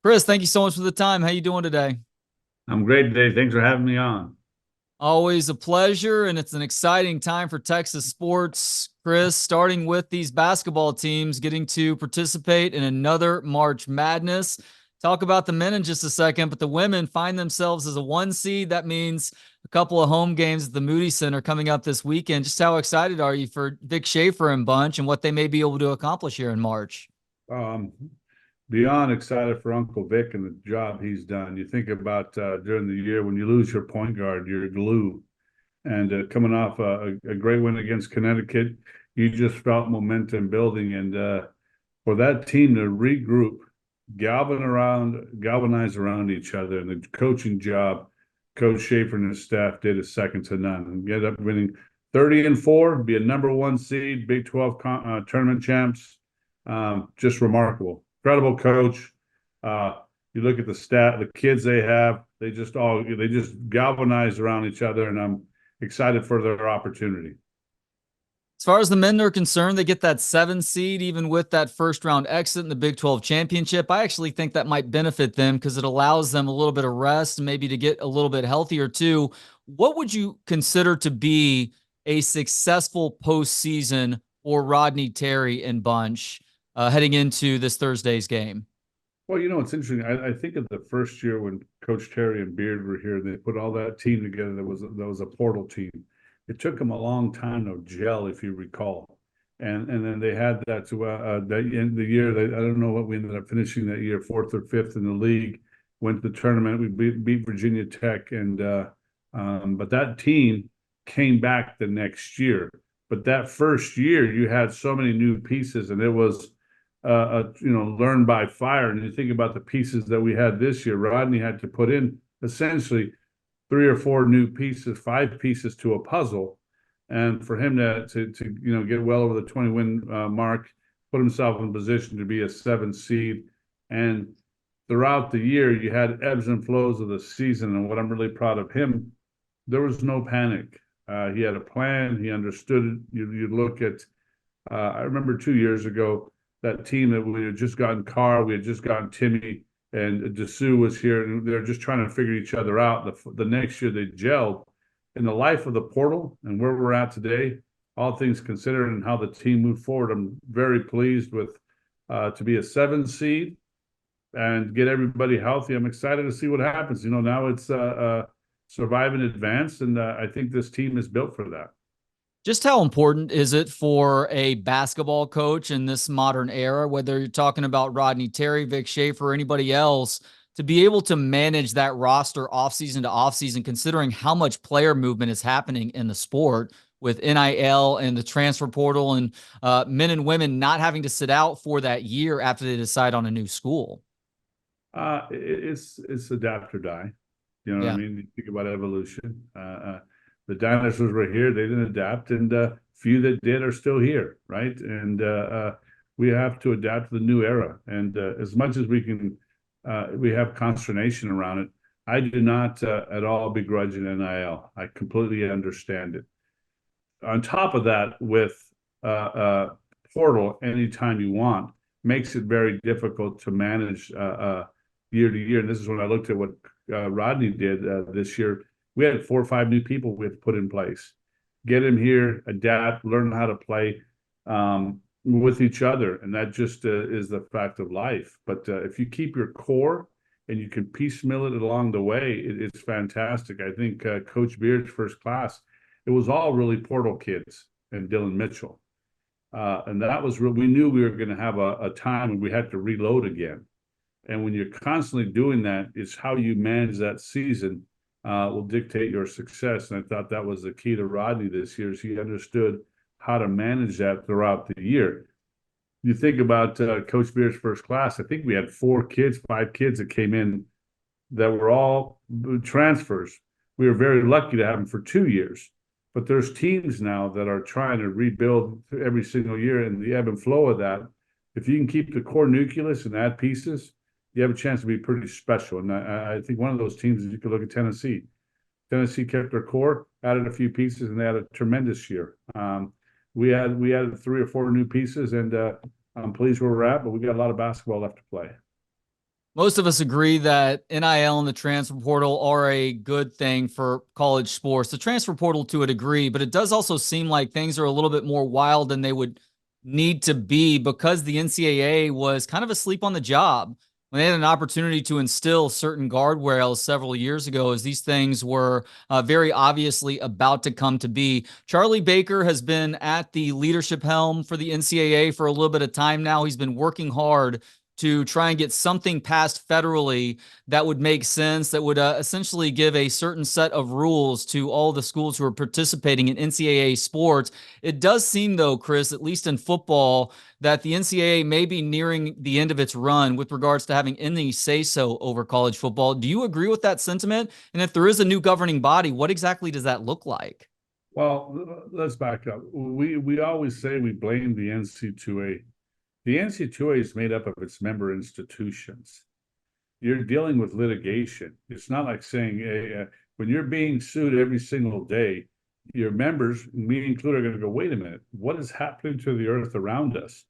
Chris, thank you so much for the time. How you doing today? I'm great today. Thanks for having me on. Always a pleasure, and it's an exciting time for Texas sports. Chris, starting with these basketball teams getting to participate in another March Madness. Talk about the men in just a second, but the women find themselves as a one seed. That means a couple of home games at the Moody Center coming up this weekend. Just how excited are you for Vic Schaefer and Bunch and what they may be able to accomplish here in March? Um, Beyond excited for Uncle Vic and the job he's done. You think about during the year when you lose your point guard, your glue, and coming off a great win against Connecticut, you just felt momentum building. And for that team to regroup, galvanize around each other, and the coaching job, Coach Schaefer and his staff did is second to none. And get up winning 30-4, be a number one seed, Big 12 tournament champs. Just remarkable, incredible coach. You look at the kids they have, they just galvanize around each other, and I'm excited for their opportunity. As far as the men are concerned, they get that 7 seed, even with that first round exit in the Big 12 championship. I actually think that might benefit them because it allows them a little bit of rest and maybe to get a little bit healthier too. What would you consider to be a successful postseason for Rodney Terry and Bunch heading into this Thursday's game? Well, it's interesting. I think of the first year when Coach Terry and Beard were here, they put all that team together. That was a portal team. It took them a long time to gel, if you recall, and then they had that to that in the year. I don't know what we ended up finishing that year, fourth or fifth in the league. Went to the tournament. We beat Virginia Tech, and but that team came back the next year. But that first year, you had so many new pieces, and it was learn by fire. And you think about the pieces that we had this year. Rodney had to put in essentially three or four new pieces, five pieces to a puzzle, and for him to get well over the 20 win mark, put himself in position to be a 7 seed. And throughout the year, you had ebbs and flows of the season. And what I'm really proud of him, there was no panic. He had a plan. He understood it. You look at, I remember 2 years ago, that team that we had just gotten Carr, we had just gotten Timmy, and Dessou was here, and they're just trying to figure each other out. The next year they gelled. In the life of the portal and where we're at today, all things considered, and how the team moved forward, I'm very pleased with to be a 7 seed and get everybody healthy. I'm excited to see what happens. Now it's survive and advance, and I think this team is built for that. Just how important is it for a basketball coach in this modern era, whether you're talking about Rodney Terry, Vic Schaefer, or anybody else, to be able to manage that roster offseason to offseason, considering how much player movement is happening in the sport with NIL and the transfer portal and men and women not having to sit out for that year after they decide on a new school? It's adapt or die. You know what I Yeah. mean? You think about evolution. The dinosaurs were here; they didn't adapt, and few that did are still here, right? And we have to adapt to the new era. And as much as we have consternation around it. I do not at all begrudge an NIL. I completely understand it. On top of that, with portal anytime you want, makes it very difficult to manage year to year. And this is when I looked at what Rodney did this year. We had 4 or 5 new people we had to put in place, get him here, adapt, learn how to play with each other, and that just is the fact of life. But if you keep your core and you can piecemeal it along the way, it's fantastic. I think Coach Beard's first class, it was all really portal kids and Dylan Mitchell. And that was real. We knew we were going to have a time when we had to reload again. And when you're constantly doing that, it's how you manage that season will dictate your success. And I thought that was the key to Rodney this year, is he understood how to manage that throughout the year. You think about Coach Beard's first class, I think we had 5 kids that came in that were all transfers. We were very lucky to have them for 2 years. But there's teams now that are trying to rebuild every single year, and the ebb and flow of that. If you can keep the core nucleus and add pieces, you have a chance to be pretty special. And I think one of those teams is you could look at Tennessee. Tennessee kept their core, added a few pieces, and they had a tremendous year. We added 3 or 4 new pieces, and I'm pleased where we're at, but we got a lot of basketball left to play. Most of us agree that NIL and the transfer portal are a good thing for college sports. The transfer portal to a degree, but it does also seem like things are a little bit more wild than they would need to be because the NCAA was kind of asleep on the job when they had an opportunity to instill certain guardrails several years ago, as these things were very obviously about to come to be. Charlie Baker has been at the leadership helm for the NCAA for a little bit of time now. He's been working hard to try and get something passed federally that would make sense, that would essentially give a certain set of rules to all the schools who are participating in NCAA sports. It does seem, though, Chris, at least in football, that the NCAA may be nearing the end of its run with regards to having any say-so over college football. Do you agree with that sentiment? And if there is a new governing body, what exactly does that look like? Well, let's back up. We always say we blame the NC2A. The NC2A is made up of its member institutions. You're dealing with litigation. It's not like saying, hey, when you're being sued every single day, your members, me included, are going to go, wait a minute, what is happening to the earth around us?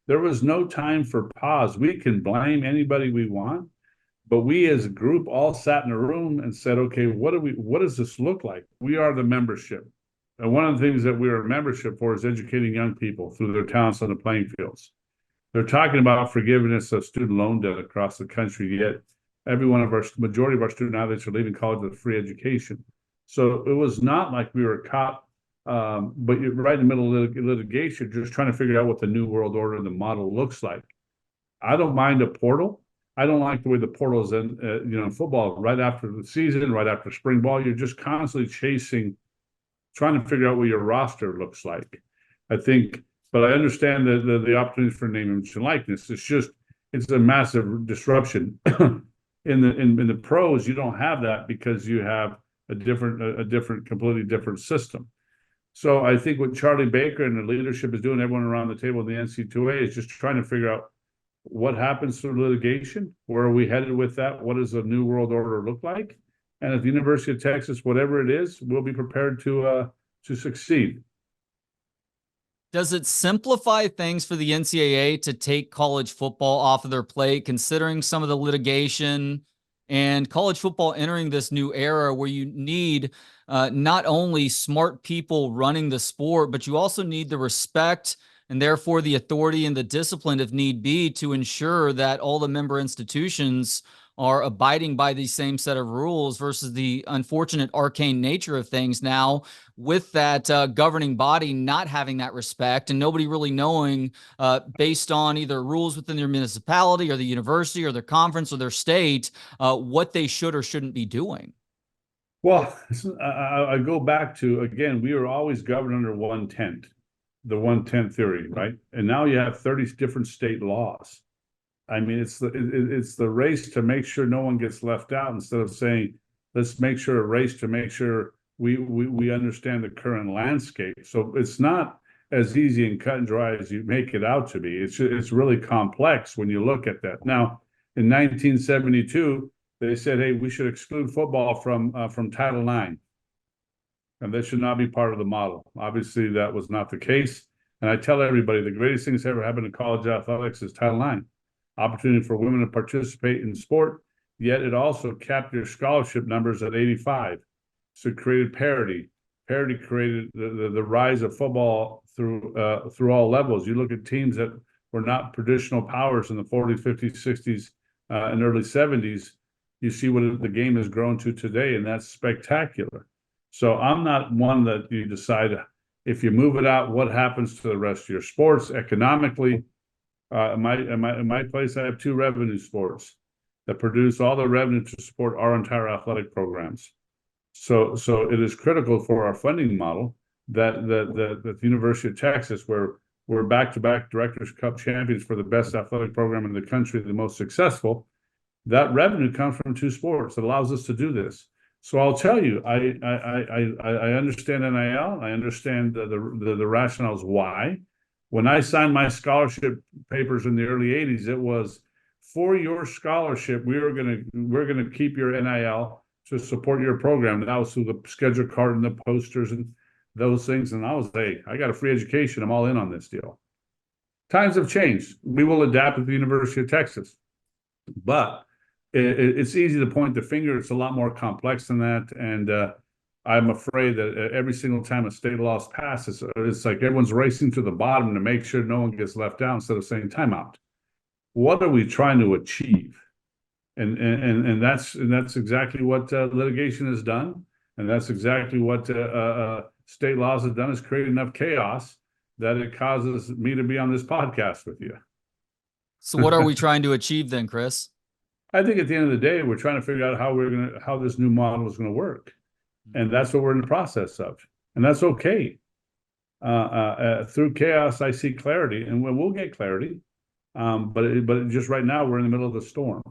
There was no time for pause. We can blame anybody we want, but we as a group all sat in a room and said, okay, what does this look like? We are the membership. And one of the things that we are a membership for is educating young people through their talents on the playing fields. They're talking about forgiveness of student loan debt across the country, yet majority of our student athletes are leaving college with free education. So it was not like we were caught, but you're right in the middle of litigation, just trying to figure out what the new world order and the model looks like. I don't mind a portal. I don't like the way the portal is in football. Right after the season, right after spring ball, you're just constantly trying to figure out what your roster looks like. I think, but I understand the opportunities for name, image, and likeness. It's a massive disruption. In the pros, you don't have that because you have completely different system. So I think what Charlie Baker and the leadership is doing, everyone around the table in the NC2A, is just trying to figure out what happens through litigation. Where are we headed with that? What does the new world order look like? And at the University of Texas, whatever it is, we'll be prepared to succeed. Does it simplify things for the NCAA to take college football off of their plate, considering some of the litigation and college football entering this new era where you need not only smart people running the sport, but you also need the respect and therefore the authority and the discipline, if need be, to ensure that all the member institutions are abiding by the same set of rules versus the unfortunate arcane nature of things now with that governing body not having that respect and nobody really knowing based on either rules within their municipality or the university or their conference or their state what they should or shouldn't be doing. Well, I go back to, again, we were always governed under one tent, the one tent theory, right? And now you have 30 different state laws. I mean, it's the race to make sure no one gets left out instead of saying, let's make sure a race to make sure we understand the current landscape. So it's not as easy and cut and dry as you make it out to be. It's really complex when you look at that. Now, in 1972, they said, hey, we should exclude football from Title IX. And that should not be part of the model. Obviously, that was not the case. And I tell everybody, the greatest thing that's ever happened in college athletics is Title IX. Opportunity for women to participate in sport, yet it also capped your scholarship numbers at 85. So it created parity. Parity created the rise of football through all levels. You look at teams that were not traditional powers in the 40s, 50s, 60s, and early 70s, you see what the game has grown to today, and that's spectacular. So I'm not one that you decide if you move it out, what happens to the rest of your sports economically. In my place, I have two revenue sports that produce all the revenue to support our entire athletic programs. So it is critical for our funding model that the University of Texas, where we're back-to-back Directors Cup champions for the best athletic program in the country, the most successful, that revenue comes from two sports. It allows us to do this. So I'll tell you, I understand NIL. I understand the rationales why. When I signed my scholarship papers in the early 80s, it was for your scholarship, we're gonna keep your NIL to support your program. And that was through the schedule card and the posters and those things. And I was, hey, I got a free education. I'm all in on this deal. Times have changed. We will adapt at the University of Texas. But it's easy to point the finger. It's a lot more complex than that. And I'm afraid that every single time a state law is passed, it's like everyone's racing to the bottom to make sure no one gets left out instead of saying timeout. What are we trying to achieve? And that's exactly what litigation has done, and that's exactly what state laws have done, is create enough chaos that it causes me to be on this podcast with you. So what are we trying to achieve then, Chris? I think at the end of the day, we're trying to figure out how this new model is going to work, and that's what we're in the process of, and that's okay. Through chaos, I see clarity, and we'll get clarity. But just right now, we're in the middle of the storm.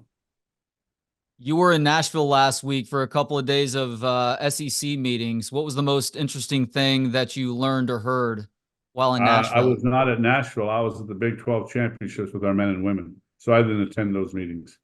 You were in Nashville last week for a couple of days of SEC meetings. What was the most interesting thing that you learned or heard while in Nashville? I was not at Nashville. I was at the Big 12 championships with our men and women, so I didn't attend those meetings.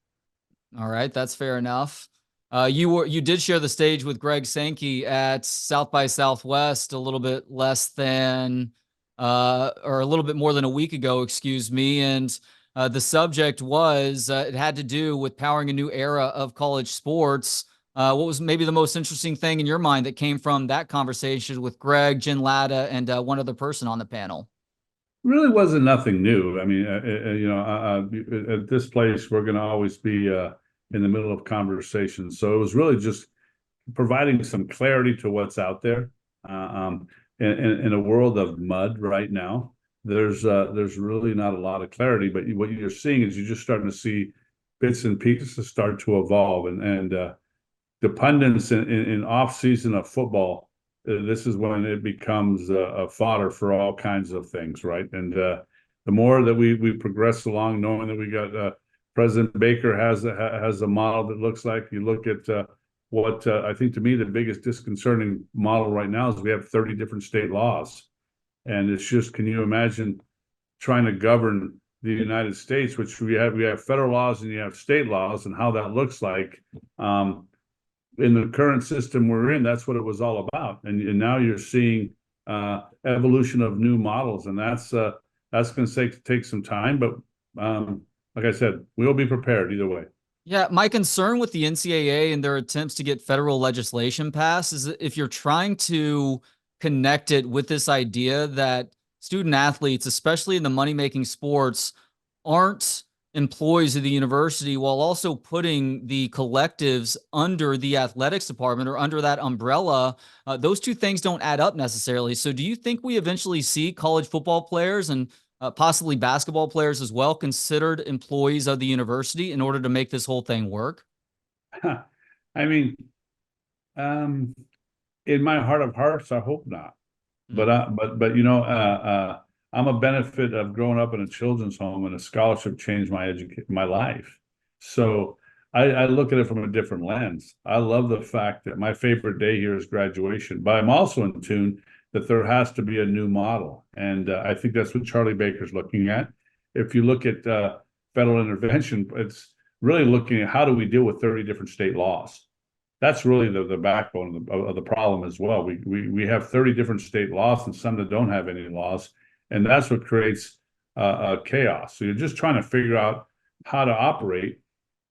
All right, that's fair enough. You did share the stage with Greg Sankey at South by Southwest a little bit less than or a little bit more than a week ago, excuse me, and the subject was it had to do with powering a new era of college sports. What was maybe the most interesting thing in your mind that came from that conversation with Greg, Jen Latta, and one other person on the panel? Really wasn't nothing new. I mean, at this place, we're going to always be in the middle of conversations. So it was really just providing some clarity to what's out there. In a world of mud right now, there's really not a lot of clarity. But what you're seeing is you're just starting to see bits and pieces start to evolve, and the pundits in off season of football, this is when it becomes a fodder for all kinds of things, right? And the more that we progress along, knowing that we got President Baker has a model that looks like, you look at what I think, to me, the biggest disconcerting model right now is we have 30 different state laws, and it's just, can you imagine trying to govern the United States, which we have federal laws and you have state laws, and how that looks like. In the current system we're in, that's what it was all about. And now you're seeing evolution of new models, and that's going to take some time. But like I said, we'll be prepared either way. Yeah, my concern with the NCAA and their attempts to get federal legislation passed is that if you're trying to connect it with this idea that student athletes, especially in the money-making sports, aren't employees of the university, while also putting the collectives under the athletics department or under that umbrella, those two things don't add up necessarily. So do you think we eventually see college football players and possibly basketball players as well considered employees of the university in order to make this whole thing work? I mean, in my heart of hearts, I hope not. But you know, I'm a benefit of growing up in a children's home, and a scholarship changed my life. So I look at it from a different lens. I love the fact that my favorite day here is graduation, but I'm also in tune that there has to be a new model. And I think that's what Charlie Baker's looking at. If you look at federal intervention, it's really looking at how do we deal with 30 different state laws. That's really the backbone of the problem as well. We have 30 different state laws and some that don't have any laws, and that's what creates chaos. So you're just trying to figure out how to operate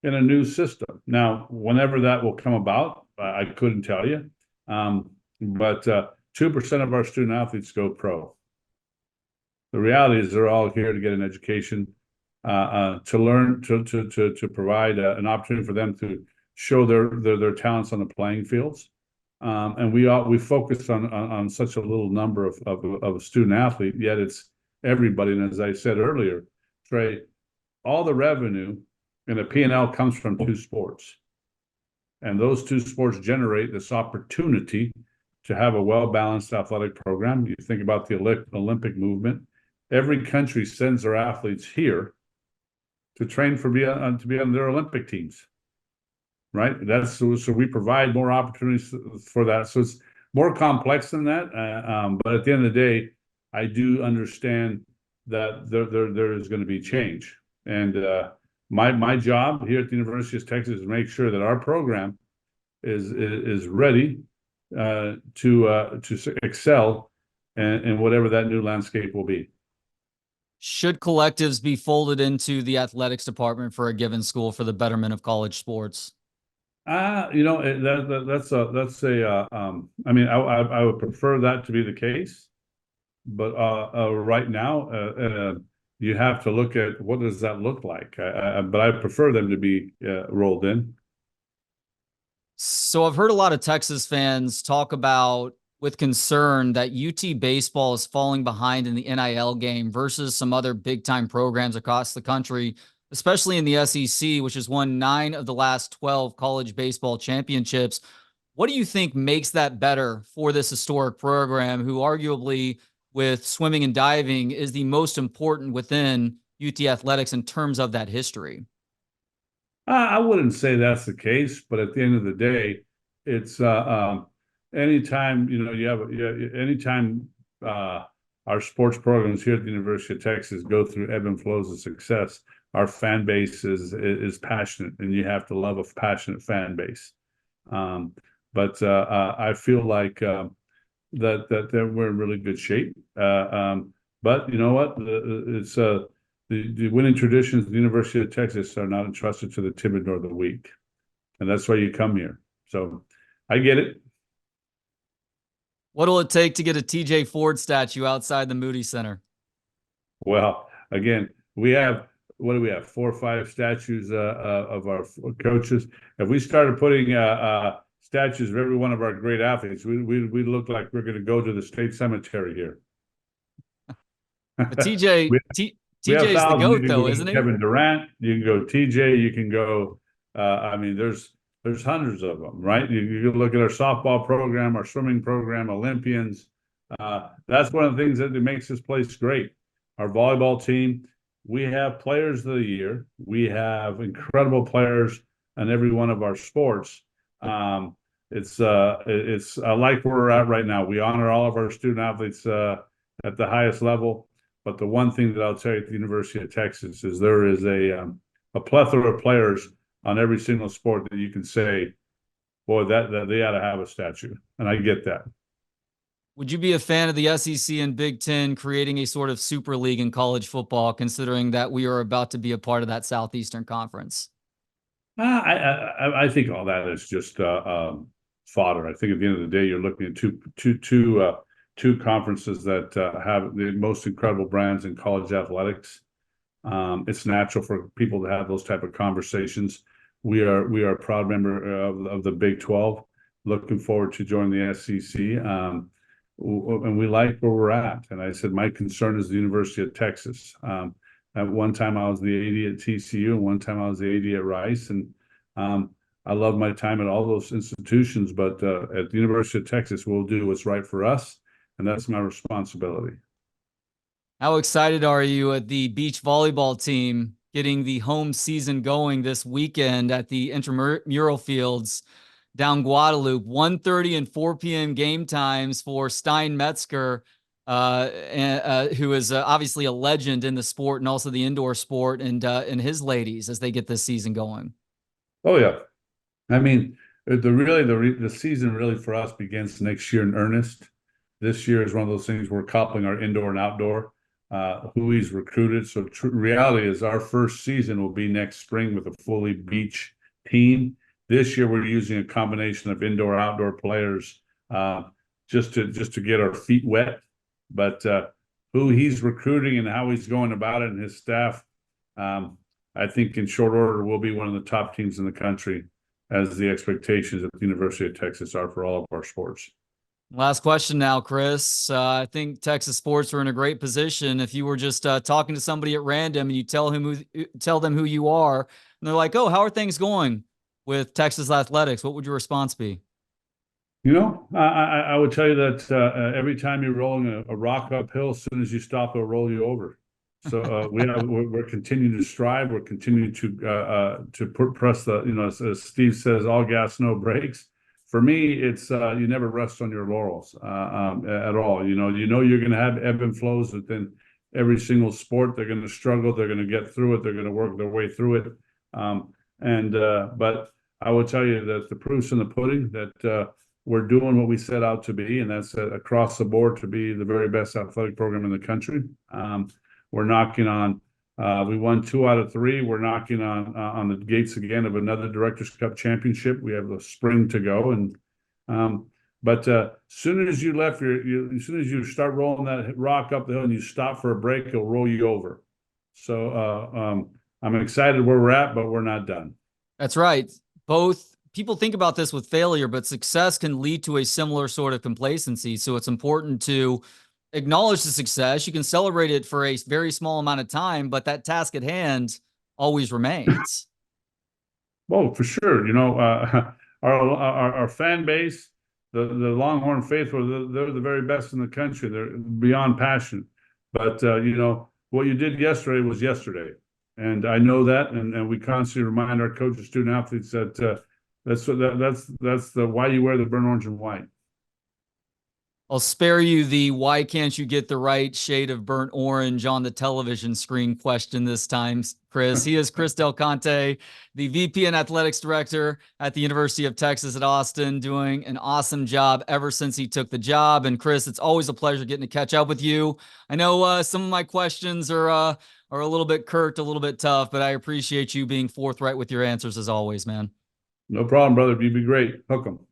in a new system. Now, whenever that will come about, I couldn't tell you, but 2% of our student athletes go pro. The reality is they're all here to get an education, to learn, to provide an opportunity for them to show their talents on the playing fields. And we focus on such a little number of student athlete, yet it's everybody. And as I said earlier, Trey, all the revenue in the P&L comes from two sports. And those two sports generate this opportunity to have a well-balanced athletic program. You think about the Olympic movement. Every country sends their athletes here to train to be on their Olympic teams, right? So we provide more opportunities for that. So it's more complex than that. But at the end of the day, I do understand that there is going to be change. And my job here at the University of Texas is to make sure that our program is ready to excel in whatever that new landscape will be. Should collectives be folded into the athletics department for a given school for the betterment of college sports? I mean, I would prefer that to be the case, but right now, you have to look at what does that look like. But I prefer them to be rolled in. So I've heard a lot of Texas fans talk about with concern that UT baseball is falling behind in the NIL game versus some other big time programs across the country, especially in the SEC, which has won 9 of the last 12 college baseball championships. What do you think makes that better for this historic program, who arguably with swimming and diving is the most important within UT athletics in terms of that history? I wouldn't say that's the case, but at the end of the day, it's anytime anytime our sports programs here at the University of Texas go through ebb and flows of success, our fan base is passionate, and you have to love a passionate fan base. But I feel like that we're in really good shape. But you know what? It's the winning traditions of the University of Texas are not entrusted to the timid nor the weak. And that's why you come here. So I get it. What will it take to get a TJ Ford statue outside the Moody Center? Well, again, we have, what do we have? 4 or 5 statues of our coaches. If we started putting statues of every one of our great athletes, we look like we're going to go to the state cemetery here. But TJ, we have TJ's the thousands. GOAT, You can though, go isn't he? Kevin Durant, you can go TJ, you can go. I mean, there's hundreds of them, right? You can look at our softball program, our swimming program, Olympians. That's one of the things that makes this place great. Our volleyball team, we have players of the year. We have incredible players in every one of our sports. It's I like where we're at right now. We honor all of our student athletes at the highest level. But the one thing that I'll tell you at the University of Texas is there is a plethora of players on every single sport that you can say, boy, that they ought to have a statue. And I get that. Would you be a fan of the SEC and Big Ten creating a sort of super league in college football, considering that we are about to be a part of that Southeastern Conference? I think all that is just fodder. I think at the end of the day, you're looking at two conferences that have the most incredible brands in college athletics. It's natural for people to have those type of conversations. We are a proud member of the Big 12. Looking forward to joining the SEC. And we like where we're at. And I said, my concern is the University of Texas. At one time, I was the AD at TCU, and one time I was the AD at Rice. And I love my time at all those institutions. But at the University of Texas, we'll do what's right for us. And that's my responsibility. How excited are you at the beach volleyball team getting the home season going this weekend at the intramural fields down Guadalupe? 1:30 and 4 p.m. game times for Stein Metzger, who is obviously a legend in the sport and also the indoor sport, and his ladies as they get this season going. Oh yeah, I mean the season really for us begins next year in earnest. This year is one of those things we're coupling our indoor and outdoor. Who he's recruited. So reality is our first season will be next spring with a fully beach team. This year we're using a combination of indoor outdoor players just to get our feet wet. But who he's recruiting and how he's going about it and his staff, I think in short order we'll be one of the top teams in the country, as the expectations at the University of Texas are for all of our sports. Last question now, Chris. I think Texas sports are in a great position. If you were just talking to somebody at random and you tell them who you are, and they're like, "Oh, how are things going with Texas athletics?" What would your response be? I would tell you that every time you're rolling a rock uphill, as soon as you stop, it'll roll you over. So we're continuing to strive. We're continuing to press as Steve says, all gas, no brakes. For me, it's you never rest on your laurels at all. You know you're going to have ebb and flows within every single sport. They're going to struggle. They're going to get through it. They're going to work their way through it. But I will tell you that the proof's in the pudding. That we're doing what we set out to be, and that's across the board to be the very best athletic program in the country. we're knocking on. We won 2 out of 3. We're knocking on the gates again of another Directors Cup championship. We have a spring to go, and but as soon as you left as soon as you start rolling that rock up the hill and you stop for a break, it'll roll you over. So I'm excited where we're at, but we're not done. That's right. Both people think about this with failure, but success can lead to a similar sort of complacency. So it's important to acknowledge the success. You can celebrate it for a very small amount of time, but that task at hand always remains. Well, for sure. Our fan base, the Longhorn faithful, they're the very best in the country. They're beyond passionate. But what you did yesterday was yesterday, and I know that, and we constantly remind our coaches, student athletes that that's the why you wear the burnt orange and white. I'll spare you the why can't you get the right shade of burnt orange on the television screen question this time, Chris. He is Chris Del Conte, the VP and Athletics Director at the University of Texas at Austin, doing an awesome job ever since he took the job. And Chris, it's always a pleasure getting to catch up with you. I know some of my questions are a little bit curt, a little bit tough, but I appreciate you being forthright with your answers as always, man. No problem, brother. You'd be great. Hook 'em.